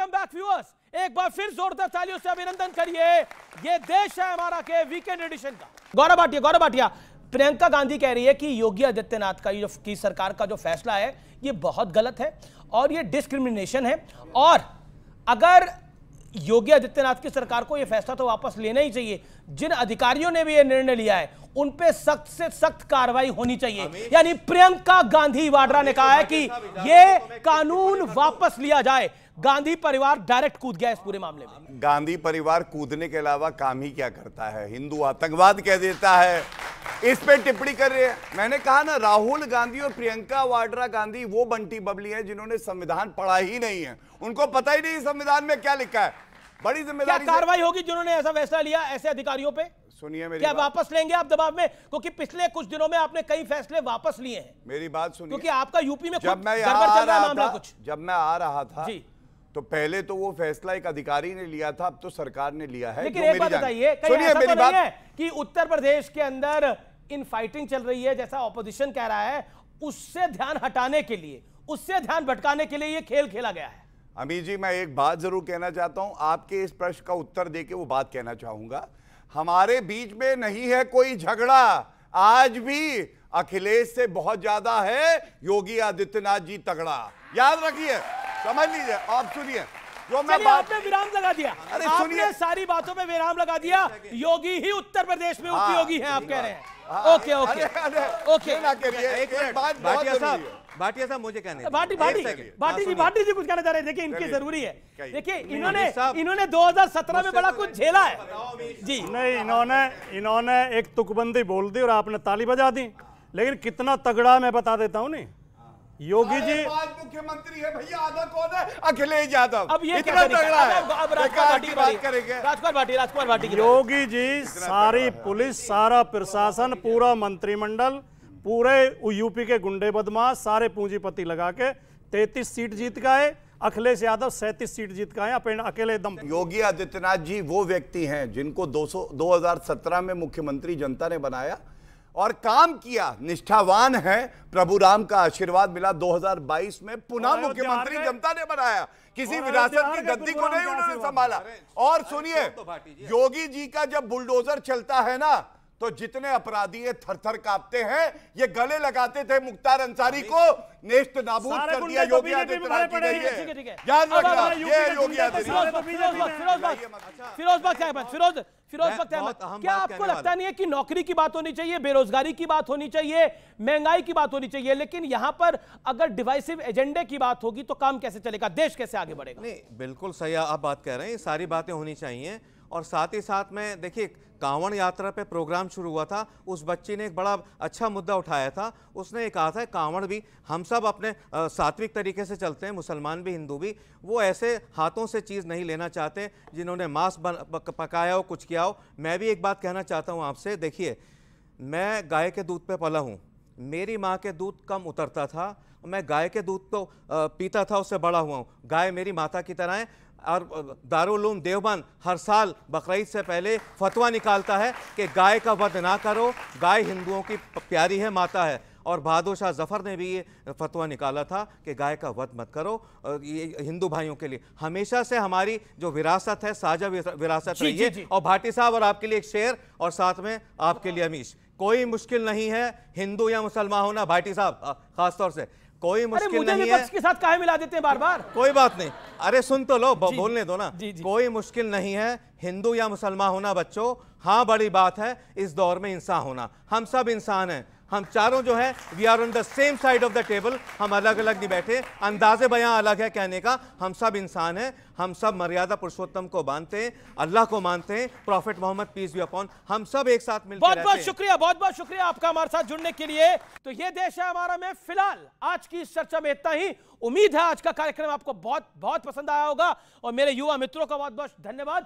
Welcome back viewers, एक बार फिर जोरदार तालियों से अभिनंदन करिए। ये देश है हमारा के वीकेंड एडिशन का। गौरव भाटिया, प्रियंका गांधी कह रही है कि योगी आदित्यनाथ का की सरकार का जो फैसला है ये बहुत गलत है और ये डिस्क्रिमिनेशन है, और अगर योगी आदित्यनाथ की सरकार को यह फैसला तो वापस लेना ही चाहिए। जिन अधिकारियों ने भी यह निर्णय लिया है उन पे सख्त से सख्त कार्रवाई होनी चाहिए। यानी प्रियंका गांधी वाड्रा ने कहा है कि यह कानून वापस लिया जाए। गांधी परिवार डायरेक्ट कूद गया इस पूरे मामले में। गांधी परिवार कूदने के अलावा काम ही क्या करता है? हिंदू आतंकवाद कह देता है, इस पे टिप्पणी कर रहे हैं। मैंने कहा ना, राहुल गांधी और प्रियंका वाड्रा गांधी वो बंटी बबली है जिन्होंने संविधान पढ़ा ही नहीं है, उनको पता ही नहीं संविधान में क्या लिखा है। बड़ी जिम्मेदारी क्या कार्रवाई होगी जिन्होंने ऐसा फैसला लिया ऐसे अधिकारियों पे? सुनिए मेरी क्या बात। वापस लेंगे आप दबाव में? क्योंकि पिछले कुछ दिनों में आपने कई फैसले वापस लिए हैं। मेरी बात सुनिए, क्योंकि आपका यूपी में जब मैं गड़बड़ चल रहा है मामला कुछ। जब मैं आ रहा था जी, तो पहले तो वो फैसला एक अधिकारी ने लिया था, अब तो सरकार ने लिया है। लेकिन एक बात बताइए, सुनिए मेरी बात कि उत्तर प्रदेश के अंदर इन फाइटिंग चल रही है जैसा ऑपोजिशन कह रहा है, उससे ध्यान हटाने के लिए, उससे ध्यान भटकाने के लिए ये खेल खेला गया है। अमीर जी, मैं एक बात जरूर कहना चाहता हूं, आपके इस प्रश्न का उत्तर देके वो बात कहना चाहूंगा। हमारे बीच में नहीं है कोई झगड़ा, आज भी अखिलेश से बहुत ज्यादा है योगी आदित्यनाथ जी तगड़ा, याद रखिए, समझ लीजिए। आप सुनिए जो मैं बात, आपने विराम लगा दिया, आपने सारी बातों पे विराम लगा दिया। योगी ही उत्तर प्रदेश में उपयोगी है, आप कह रहे हैं। ओके ओके ओके, ना करिए। एक बात भाटिया साहब मुझे कहने भाटी जी कुछ कहना चाह रहे हैं। देखिए इनकी जरूरी है। देखिए इन्होंने 2017 में बड़ा कुछ झेला है जी। नहीं, इन्होंने एक तुकबंदी बोल दी और आपने ताली बजा दी, लेकिन कितना तगड़ा मैं बता देता हूं। नहीं, योगी जी मुख्यमंत्री है भैया, आधा कौन है? अखिलेश यादव। अब ये इतना तगड़ा है। अब राजकुमार भाटी योगी जी, सारी पुलिस, सारा प्रशासन, पूरा मंत्रिमंडल, पूरे यूपी के गुंडे बदमाश, सारे पूंजीपति लगा के 33 सीट जीत का है। अखिलेश यादव 37 सीट जीत का है अकेले दम। योगी आदित्यनाथ जी वो व्यक्ति हैं जिनको 2017 में मुख्यमंत्री जनता ने बनाया और काम किया, निष्ठावान है, प्रभु राम का आशीर्वाद मिला। 2022 में पुनः मुख्यमंत्री जनता ने बनाया, किसी विरासत की गद्दी को नहीं उन्होंने संभाला। और सुनिए, योगी जी का जब बुलडोजर चलता है ना, तो जितने अपराधी है थर थर कांपते हैं। ये गले लगाते थे मुख्तार अंसारी को, नेस्त नाबूद कर दिया योगी आदित्यनाथ जी ने। याद रखना, ये योगी आदित्यनाथ। फिरोज अहमद, क्या आपको लगता नहीं है कि नौकरी की बात होनी चाहिए, बेरोजगारी की बात होनी चाहिए, महंगाई की बात होनी चाहिए, लेकिन यहां पर अगर डिवाइसिव एजेंडे की बात होगी तो काम कैसे चलेगा, देश कैसे आगे बढ़ेगा? नहीं, बिल्कुल सही आप बात कह रहे हैं, सारी बातें होनी चाहिए। और साथ ही साथ में देखिए, कांवड़ यात्रा पे प्रोग्राम शुरू हुआ था, उस बच्ची ने एक बड़ा अच्छा मुद्दा उठाया था। उसने ये कहा था कांवड़ भी, हम सब अपने सात्विक तरीके से चलते हैं, मुसलमान भी हिंदू भी, वो ऐसे हाथों से चीज़ नहीं लेना चाहते जिन्होंने मांस पकाया हो, कुछ किया हो। मैं भी एक बात कहना चाहता हूँ आपसे। देखिए, मैं गाय के दूध पे पला हूँ, मेरी माँ के दूध कम उतरता था, मैं गाय के दूध को पीता था, उससे बड़ा हुआ हूँ। गाय मेरी माता की तरह है। और दारुल उलूम देवबंद हर साल बकरीद से पहले फतवा निकालता है कि गाय का वध ना करो, गाय हिंदुओं की प्यारी है, माता है। और बहादुर शाह जफर ने भी ये फतवा निकाला था कि गाय का वध मत करो, ये हिंदू भाइयों के लिए। हमेशा से हमारी जो विरासत है, साझा विरासत रही है। और भाटी साहब, और आपके लिए एक शेर, और साथ में आपके लिए अमीश, कोई मुश्किल नहीं है हिंदू या मुसलमान होना। भाटी साहब खासतौर से, कोई मुश्किल नहीं है। के साथ काहे मिला देते हैं बार बार? कोई बात नहीं, अरे सुन तो लो, बोलने दो ना। कोई मुश्किल नहीं है हिंदू या मुसलमान होना बच्चों। हाँ, बड़ी बात है इस दौर में इंसान होना। हम सब इंसान हैं, हम चारों जो है we are on the same side of the table. हम अलग अलग नहीं बैठे, अंदाजे बयां अलग है कहने का। हम सब इंसान हैं, हम सब मर्यादा पुरुषोत्तम को मानते हैं, अल्लाह को मानते हैं, prophet Mohammed peace be upon. हम सब एक साथ मिलकर बहुत बहुत शुक्रिया आपका हमारे साथ जुड़ने के लिए। तो ये देश है हमारा में फिलहाल आज की इस चर्चा में इतना ही। उम्मीद है आज का कार्यक्रम आपको बहुत बहुत पसंद आया होगा, और मेरे युवा मित्रों का बहुत बहुत धन्यवाद।